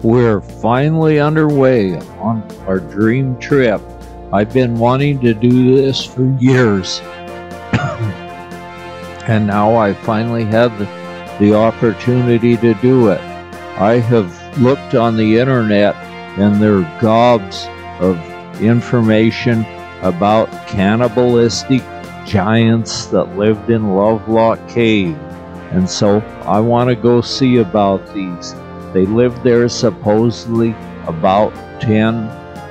We're finally underway on our dream trip. I've been wanting to do this for years, and now I finally have the opportunity to do it. I have looked on the internet, and there are gobs of information about cannibalistic giants that lived in Lovelock Cave, and so I want to go see about these. They lived there supposedly about 10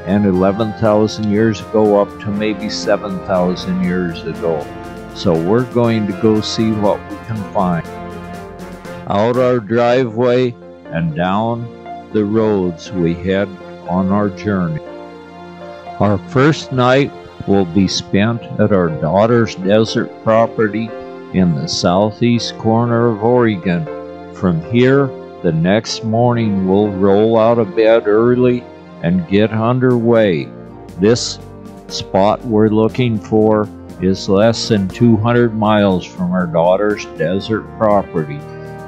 and 11,000 years ago, up to maybe 7,000 years ago. So we're going to go see what we can find. Out our driveway and down the roads we head on our journey. Our first night will be spent at our daughter's desert property in the southeast corner of Oregon. From here, the next morning we'll roll out of bed early and get underway. This spot we're looking for is less than 200 miles from our daughter's desert property,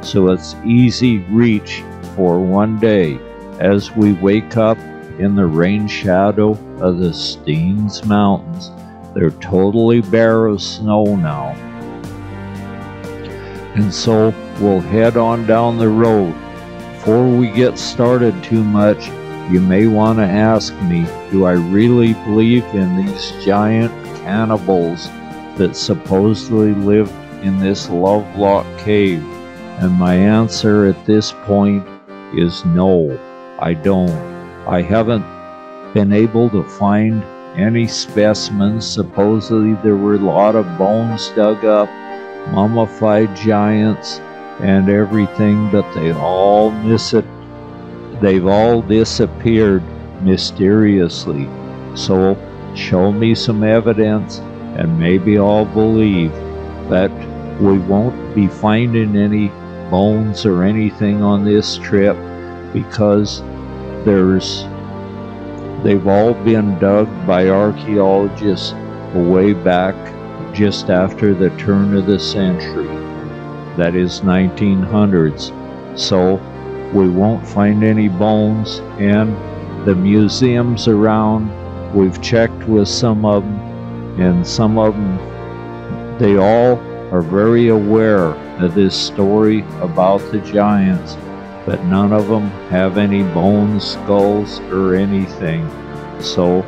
so it's easy reach for one day as we wake up in the rain shadow of the Steens Mountains. They're totally bare of snow now. And so we'll head on down the road. Before we get started too much, you may want to ask me, do I really believe in these giant cannibals that supposedly lived in this Lovelock cave? And my answer at this point is no, I don't. I haven't been able to find any specimens. Supposedly there were a lot of bones dug up, mummified giants and everything, but they've all disappeared mysteriously. So show me some evidence and maybe I'll believe. But we won't be finding any bones or anything on this trip because they've all been dug by archaeologists way back just after the turn of the century. That is 1900s. So we won't find any bones, and the museums around, we've checked with some of them, and some of them, they all are very aware of this story about the giants, but none of them have any bones, skulls, or anything. So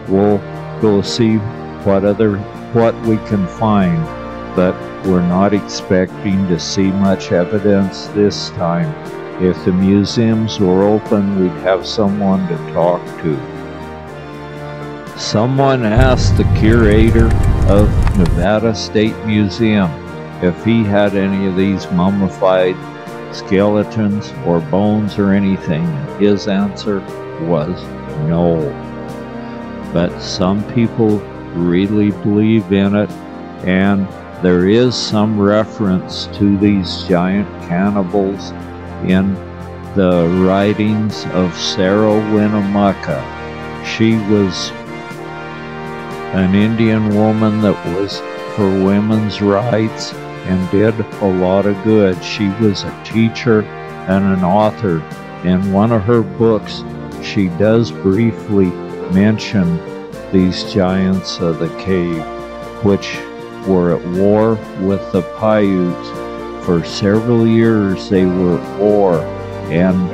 we'll go see what we can find, but we're not expecting to see much evidence this time. If the museums were open, we'd have someone to talk to. Someone asked the curator of Nevada State Museum if he had any of these mummified skeletons or bones or anything, and his answer was no. But some people really believe in it, and there is some reference to these giant cannibals in the writings of Sarah Winnemucca. She was an Indian woman that was for women's rights and did a lot of good. She was a teacher and an author. In one of her books, she does briefly mention these giants of the cave, which were at war with the Paiutes. For several years they were at war, and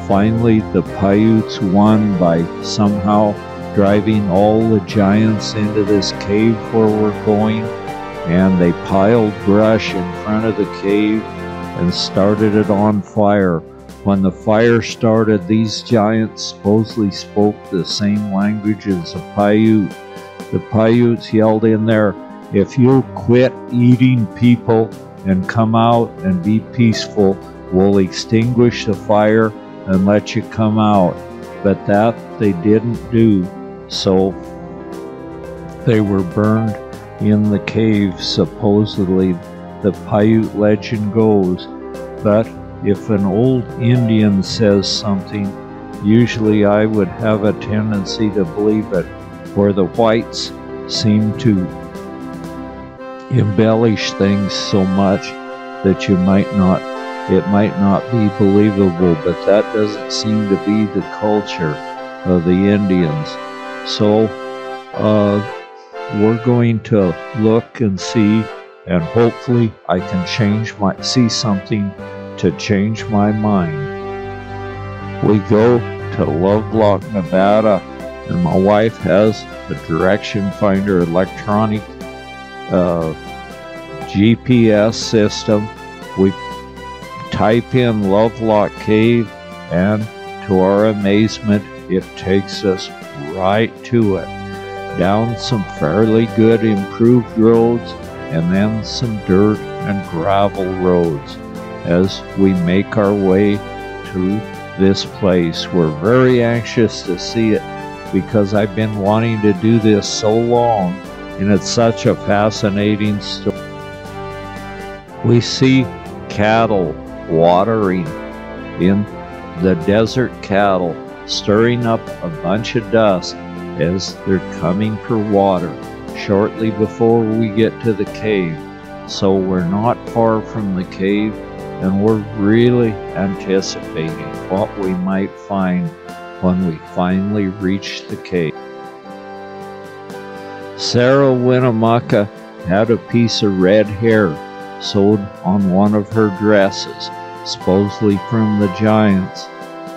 finally the Paiutes won by somehow driving all the giants into this cave where we're going, and they piled brush in front of the cave and started it on fire. When the fire started, these giants supposedly spoke the same language as the Paiute. The Paiutes yelled in there, "If you'll quit eating people and come out and be peaceful, we'll extinguish the fire and let you come out." But that they didn't do, so they were burned in the cave, supposedly, the Paiute legend goes. But if an old Indian says something, usually I would have a tendency to believe it, where the whites seem to embellish things so much that you might not it might not be believable, but that doesn't seem to be the culture of the Indians. So we're going to look and see, and hopefully I can see something to change my mind. We go to Lovelock, Nevada, and my wife has a direction finder electronic GPS system. We type in Lovelock Cave, and to our amazement, it takes us right to it, down some fairly good improved roads, and then some dirt and gravel roads as we make our way to this place. We're very anxious to see it because I've been wanting to do this so long, and it's such a fascinating story. We see cattle watering in the desert, cattle stirring up a bunch of dust as they're coming for water shortly before we get to the cave. So we're not far from the cave, and we're really anticipating what we might find when we finally reach the cave. Sarah Winnemucca had a piece of red hair sewed on one of her dresses, supposedly from the Giants,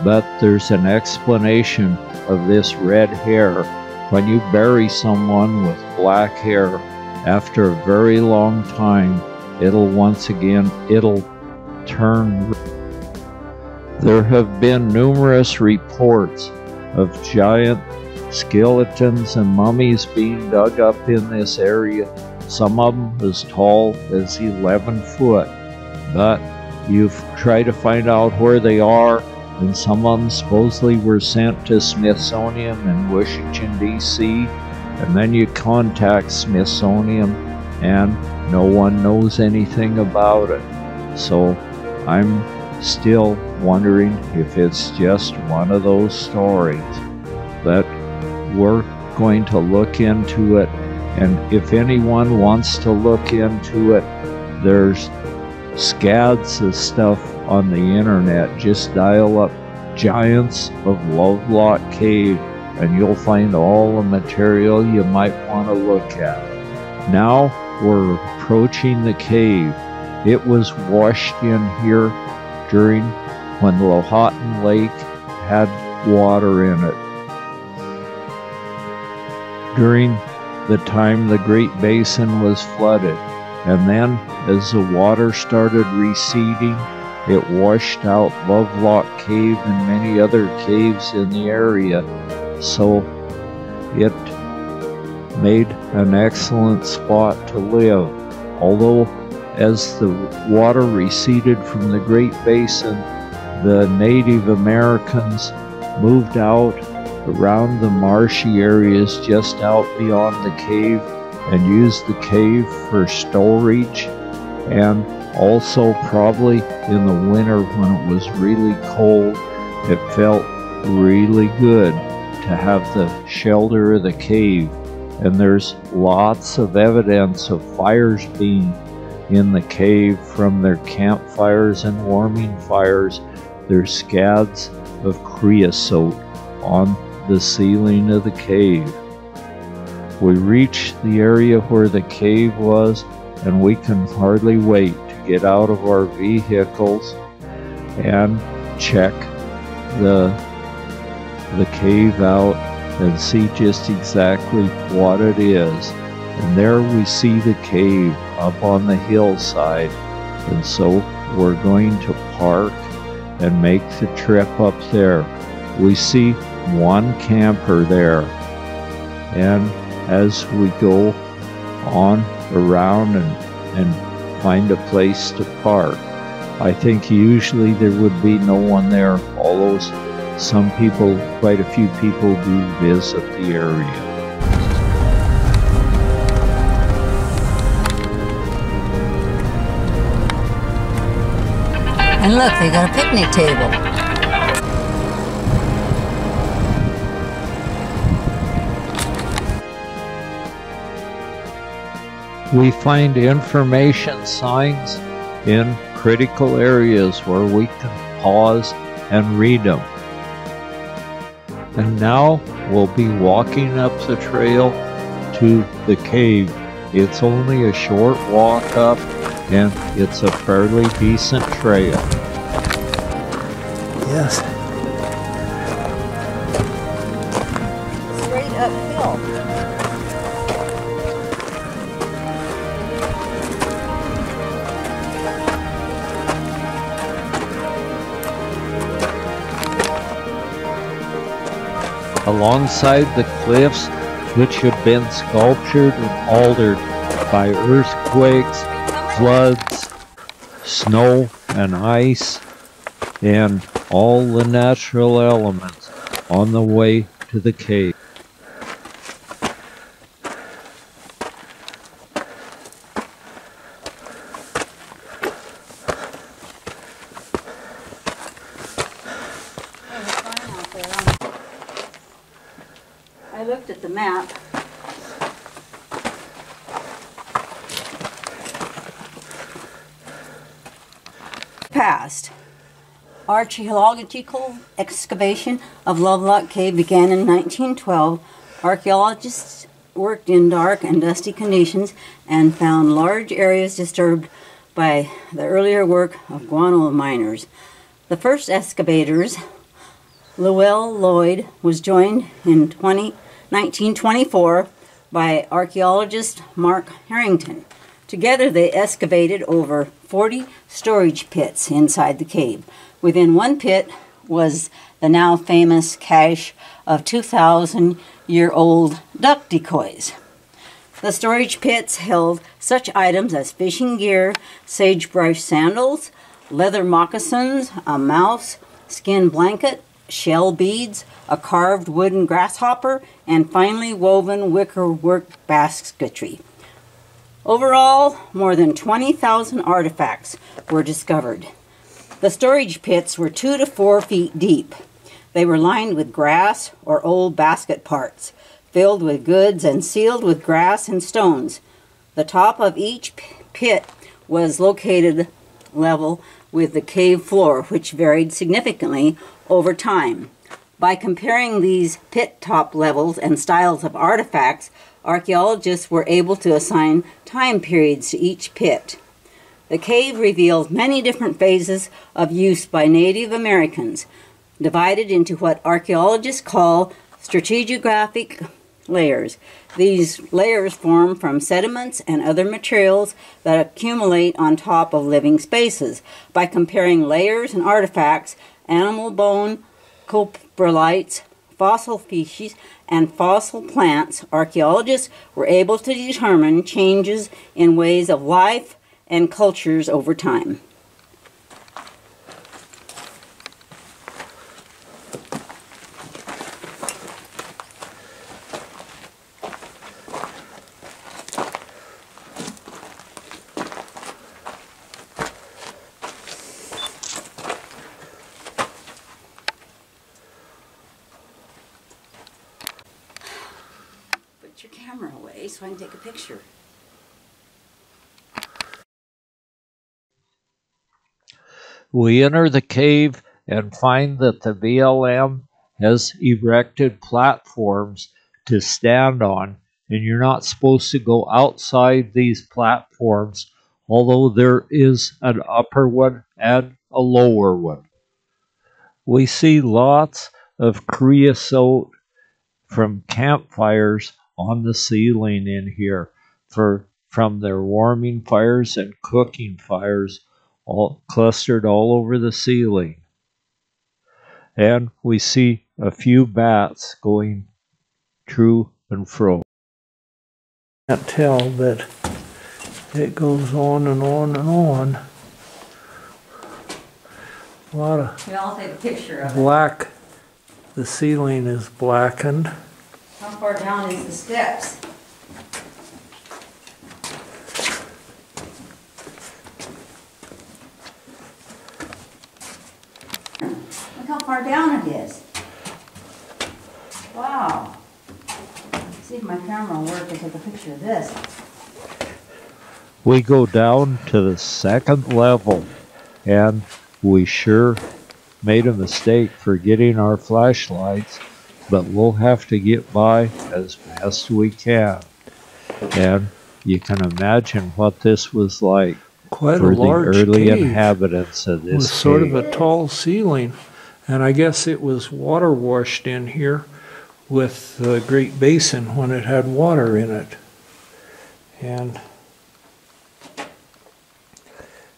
but there's an explanation of this red hair. When you bury someone with black hair, after a very long time, it'll turn. There have been numerous reports of giant skeletons and mummies being dug up in this area, some of them as tall as 11 foot, but you try to find out where they are, and some of them supposedly were sent to Smithsonian in Washington, D.C., and then you contact Smithsonian and no one knows anything about it. So I'm still wondering if it's just one of those stories. But we're going to look into it, and if anyone wants to look into it, there's scads of stuff on the internet. Just dial up Giants of Lovelock Cave and you'll find all the material you might want to look at. Now we're approaching the cave. It was washed in here during when Lohaton Lake had water in it. During the time the Great Basin was flooded, and then as the water started receding, it washed out Lovelock Cave and many other caves in the area, so it made an excellent spot to live. Although as the water receded from the Great Basin, the Native Americans moved out around the marshy areas just out beyond the cave and used the cave for storage, and also probably in the winter when it was really cold, it felt really good to have the shelter of the cave. And there's lots of evidence of fires being in the cave from their campfires and warming fires. There's scads of creosote on the ceiling of the cave. We reach the area where the cave was, and we can hardly wait to get out of our vehicles and check the cave out and see just exactly what it is. And there we see the cave up on the hillside, and so we're going to park and make the trip up there. We see one camper there, and as we go on around and find a place to park, I think usually there would be no one there, although some people, quite a few people, do visit the area. And look, they got a picnic table. We find information signs in critical areas where we can pause and read them. And now we'll be walking up the trail to the cave. It's only a short walk up, and it's a fairly decent trail. Yes. Straight uphill. Alongside the cliffs, which have been sculptured and altered by earthquakes, floods, snow and ice, and all the natural elements on the way to the cave. I looked at the map. Past. Archaeological excavation of Lovelock Cave began in 1912. Archaeologists worked in dark and dusty conditions and found large areas disturbed by the earlier work of guano miners. The first excavators, Lloyd, was joined in 1924 by archaeologist Mark Harrington. Together they excavated over 40 storage pits inside the cave. Within one pit was the now famous cache of 2,000-year-old duck decoys. The storage pits held such items as fishing gear, sagebrush sandals, leather moccasins, a mouse, skin blanket, shell beads, a carved wooden grasshopper, and finely woven wicker work basketry. Overall, more than 20,000 artifacts were discovered. The storage pits were 2 to 4 feet deep. They were lined with grass or old basket parts, filled with goods and sealed with grass and stones. The top of each pit was located level with the cave floor, which varied significantly over time. By comparing these pit top levels and styles of artifacts, archaeologists were able to assign time periods to each pit. The cave reveals many different phases of use by Native Americans, divided into what archaeologists call stratigraphic layers. These layers form from sediments and other materials that accumulate on top of living spaces. By comparing layers and artifacts, animal bone, coprolites, fossil species, and fossil plants, archaeologists were able to determine changes in ways of life and cultures over time. Put your camera away so I can take a picture. We enter the cave and find that the VLM has erected platforms to stand on, and you're not supposed to go outside these platforms, although there is an upper one and a lower one. We see lots of creosote from campfires on the ceiling in here from their warming fires and cooking fires, all clustered all over the ceiling. And we see a few bats going to and fro. Can't tell, but it goes on and on and on. A lot of I'll take a picture of it. black. The ceiling is blackened. How far down is the steps? Look how far down it is. Wow. See if my camera will work to take a picture of this. We go down to the second level, and we sure made a mistake forgetting our flashlights, but we'll have to get by as best we can. And you can imagine what this was like Quite a for the large early cave inhabitants of with this sort cave. of a tall ceiling. And I guess it was water washed in here with the Great Basin when it had water in it. And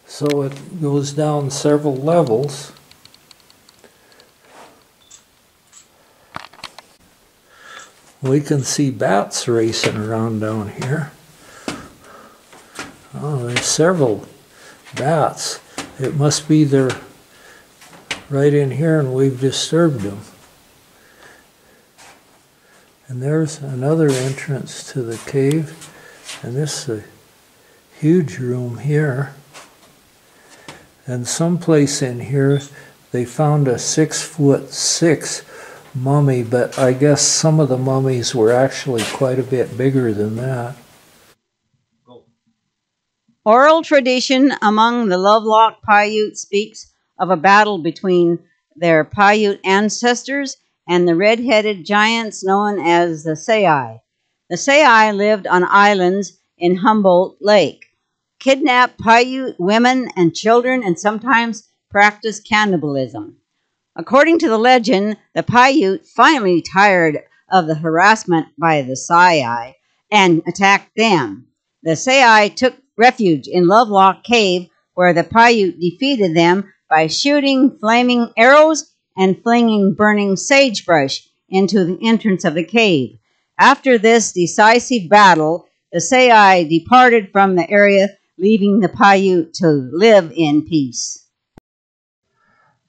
so it goes down several levels. We can see bats racing around down here. Oh, there's several bats. It must be they're right in here and we've disturbed them. And there's another entrance to the cave. And this is a huge room here. And someplace in here they found a 6'6" mummy, but I guess some of the mummies were actually quite a bit bigger than that. Oral tradition among the Lovelock Paiute speaks of a battle between their Paiute ancestors and the red-headed giants known as the Sai. The Sai lived on islands in Humboldt Lake, kidnapped Paiute women and children, and sometimes practiced cannibalism. According to the legend, the Paiute finally tired of the harassment by the Sai and attacked them. The Sai took refuge in Lovelock Cave, where the Paiute defeated them by shooting flaming arrows and flinging burning sagebrush into the entrance of the cave. After this decisive battle, the Sai departed from the area, leaving the Paiute to live in peace.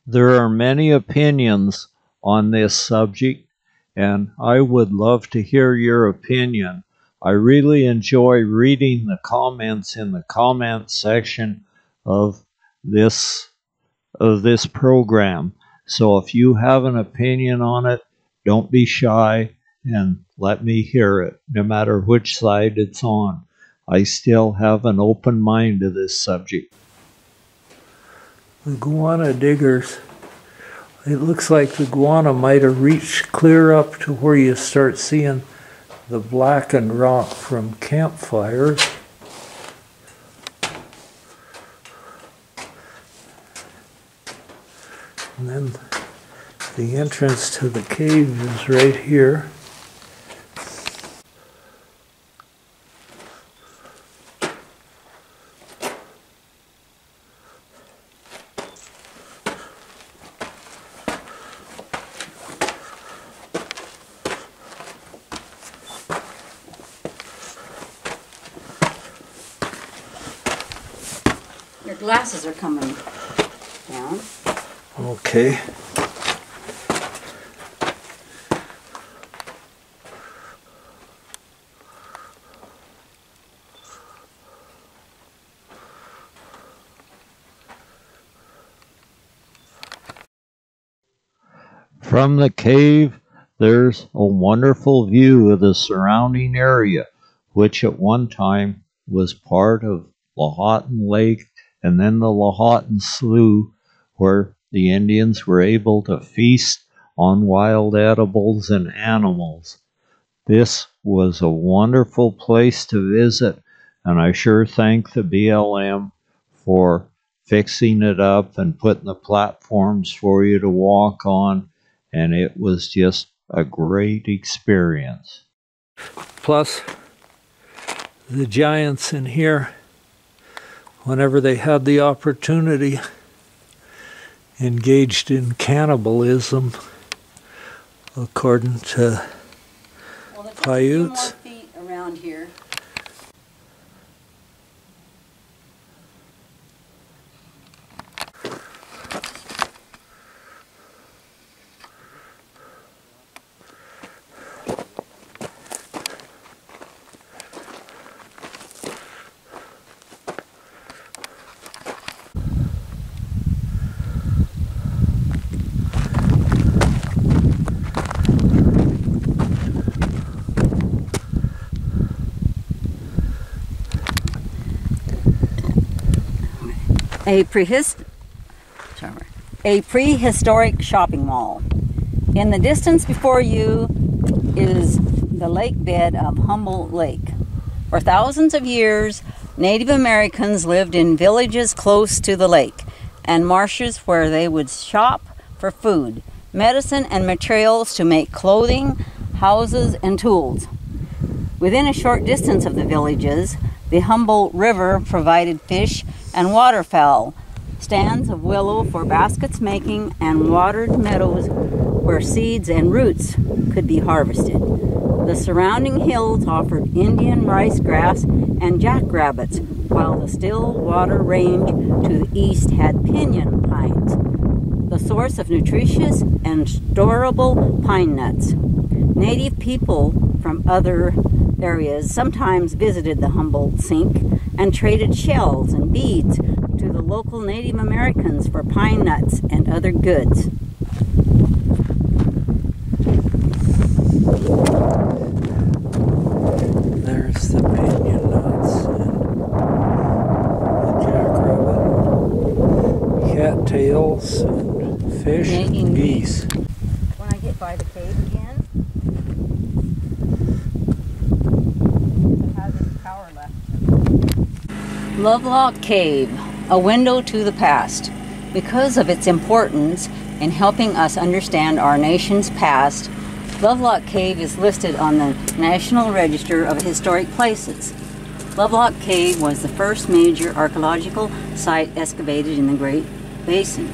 There are many opinions on this subject, and I would love to hear your opinion. I really enjoy reading the comments in the comment section of this program. So if you have an opinion on it, don't be shy and let me hear it, no matter which side it's on. I still have an open mind to this subject. The guana diggers, it looks like the guana might have reached clear up to where you start seeing the blackened rock from campfires. And then the entrance to the cave is right here. Your glasses are coming down. Okay. From the cave, there's a wonderful view of the surrounding area, which at one time was part of Lahontan Lake and then the Lahontan Slough, where the Indians were able to feast on wild edibles and animals. This was a wonderful place to visit, and I sure thank the BLM for fixing it up and putting the platforms for you to walk on, and it was just a great experience. Plus, the giants in here, whenever they had the opportunity, engaged in cannibalism, according to Paiutes. Feet around here. A Sorry. A prehistoric shopping mall. In the distance before you is the lake bed of Humboldt Lake. For thousands of years, Native Americans lived in villages close to the lake and marshes where they would shop for food, medicine, and materials to make clothing, houses, and tools. Within a short distance of the villages, the Humboldt River provided fish and waterfowl, stands of willow for baskets making, and watered meadows where seeds and roots could be harvested. The surrounding hills offered Indian rice grass and jackrabbits, while the still water range to the east had pinyon pines, the source of nutritious and storable pine nuts. Native people from other areas sometimes visited the Humboldt Sink and traded shells and beads to the local Native Americans for pine nuts and other goods. There's the pinyon nuts and the jackrabbit, cattails, and fish and geese. When I get by the cave again, it has its power left. Lovelock Cave, a window to the past. Because of its importance in helping us understand our nation's past, Lovelock Cave is listed on the National Register of Historic Places. Lovelock Cave was the first major archaeological site excavated in the Great Basin.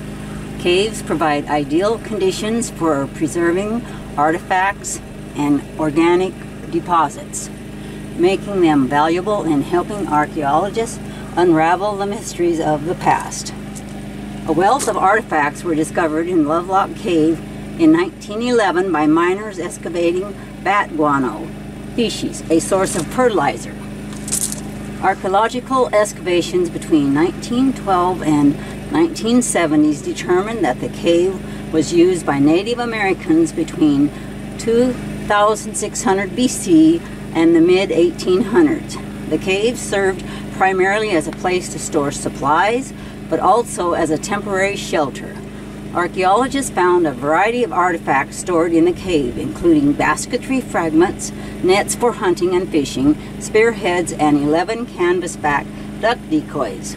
Caves provide ideal conditions for preserving artifacts and organic deposits, making them valuable in helping archaeologists unravel the mysteries of the past. A wealth of artifacts were discovered in Lovelock Cave in 1911 by miners excavating bat guano species, a source of fertilizer. Archaeological excavations between 1912 and 1970s determined that the cave was used by Native Americans between 2600 BC and the mid-1800s. The cave served primarily as a place to store supplies, but also as a temporary shelter. Archaeologists found a variety of artifacts stored in the cave, including basketry fragments, nets for hunting and fishing, spearheads, and 11 canvasback duck decoys.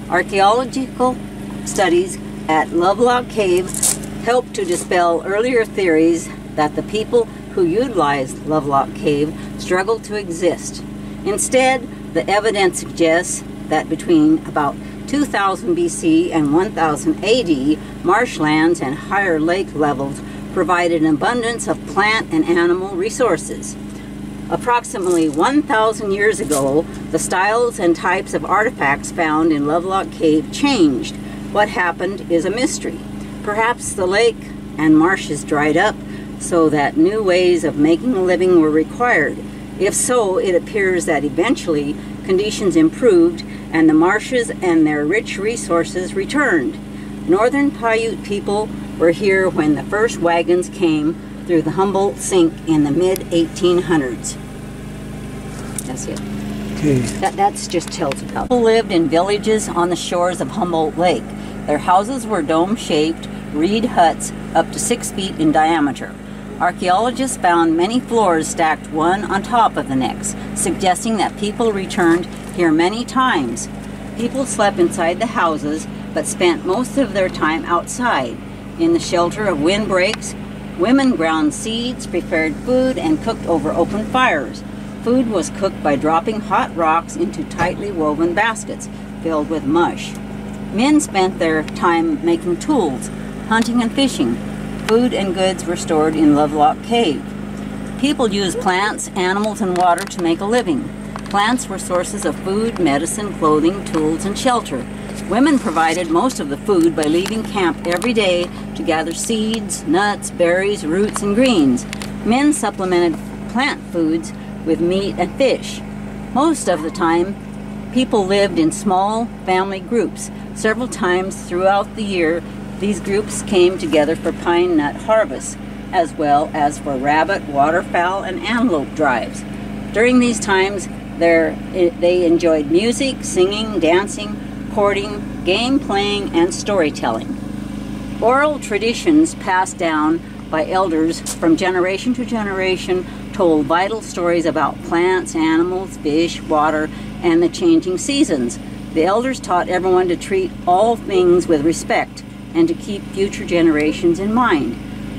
Archaeological studies at Lovelock Cave helped to dispel earlier theories that the people who utilized Lovelock Cave struggled to exist. Instead, the evidence suggests that between about 2000 BC and 1000 AD, marshlands and higher lake levels provided an abundance of plant and animal resources. Approximately 1,000 years ago, the styles and types of artifacts found in Lovelock Cave changed. What happened is a mystery. Perhaps the lake and marshes dried up so that new ways of making a living were required. If so, it appears that eventually conditions improved and the marshes and their rich resources returned. Northern Paiute people were here when the first wagons came through the Humboldt Sink in the mid-1800s. That's it. Okay. That's just tells about. People lived in villages on the shores of Humboldt Lake. Their houses were dome-shaped reed huts up to 6 feet in diameter. Archaeologists found many floors stacked one on top of the next, suggesting that people returned here many times. People slept inside the houses, but spent most of their time outside. In the shelter of windbreaks, women ground seeds, prepared food, and cooked over open fires. Food was cooked by dropping hot rocks into tightly woven baskets filled with mush. Men spent their time making tools, hunting and fishing. Food and goods were stored in Lovelock Cave. People used plants, animals, and water to make a living. Plants were sources of food, medicine, clothing, tools, and shelter. Women provided most of the food by leaving camp every day to gather seeds, nuts, berries, roots, and greens. Men supplemented plant foods with meat and fish. Most of the time, people lived in small family groups. Several times throughout the year, these groups came together for pine nut harvests, as well as for rabbit, waterfowl, and antelope drives. During these times, they enjoyed music, singing, dancing, courting, game playing, and storytelling. Oral traditions passed down by elders from generation to generation told vital stories about plants, animals, fish, water, and the changing seasons. The elders taught everyone to treat all things with respect and to keep future generations in mind.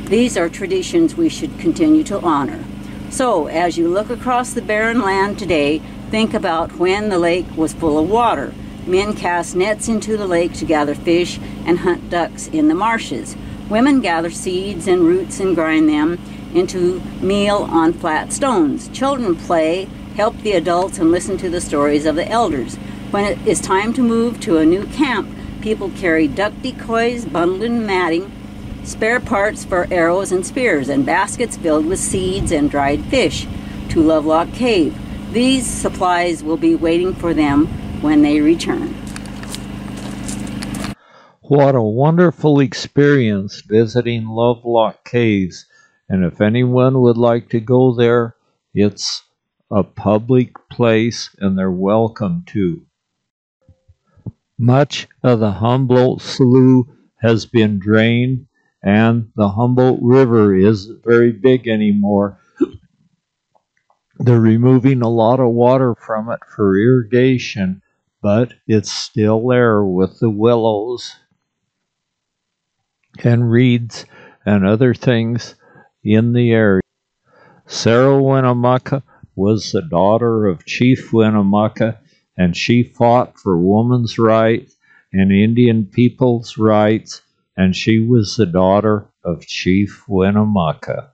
These are traditions we should continue to honor. So, as you look across the barren land today, think about when the lake was full of water. Men cast nets into the lake to gather fish and hunt ducks in the marshes. Women gather seeds and roots and grind them into meal on flat stones. Children play, help the adults, and listen to the stories of the elders. When it is time to move to a new camp, people carry duck decoys, bundled in matting, spare parts for arrows and spears, and baskets filled with seeds and dried fish to Lovelock Cave. These supplies will be waiting for them when they return. What a wonderful experience visiting Lovelock Caves, and if anyone would like to go there, it's a public place and they're welcome to. Much of the Humboldt Slough has been drained, and the Humboldt River isn't very big anymore. They're removing a lot of water from it for irrigation, but it's still there with the willows and reeds and other things in the area. Sarah Winnemucca was the daughter of Chief Winnemucca, and she fought for women's rights and Indian people's rights, and she was the daughter of Chief Winnemucca.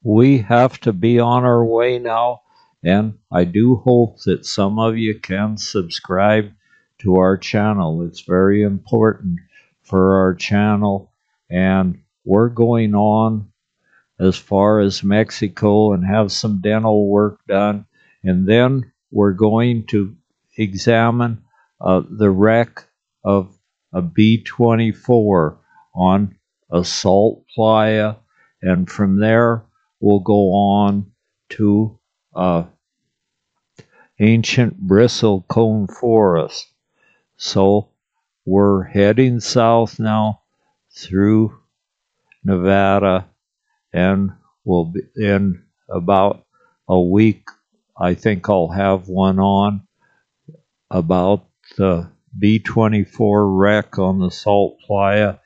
We have to be on our way now, and I do hope that some of you can subscribe to our channel. It's very important for our channel, and we're going on as far as Mexico and have some dental work done, and then we're going to examine the wreck of a B-24 on a salt playa, and from there we'll go on to ancient bristlecone forest. So we're heading south now through Nevada, and we'll be in about a week. I think I'll have one on about the B-24 wreck on the Salt Playa,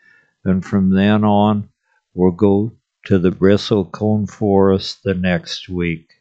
and from then on we'll go to the bristlecone forest the next week.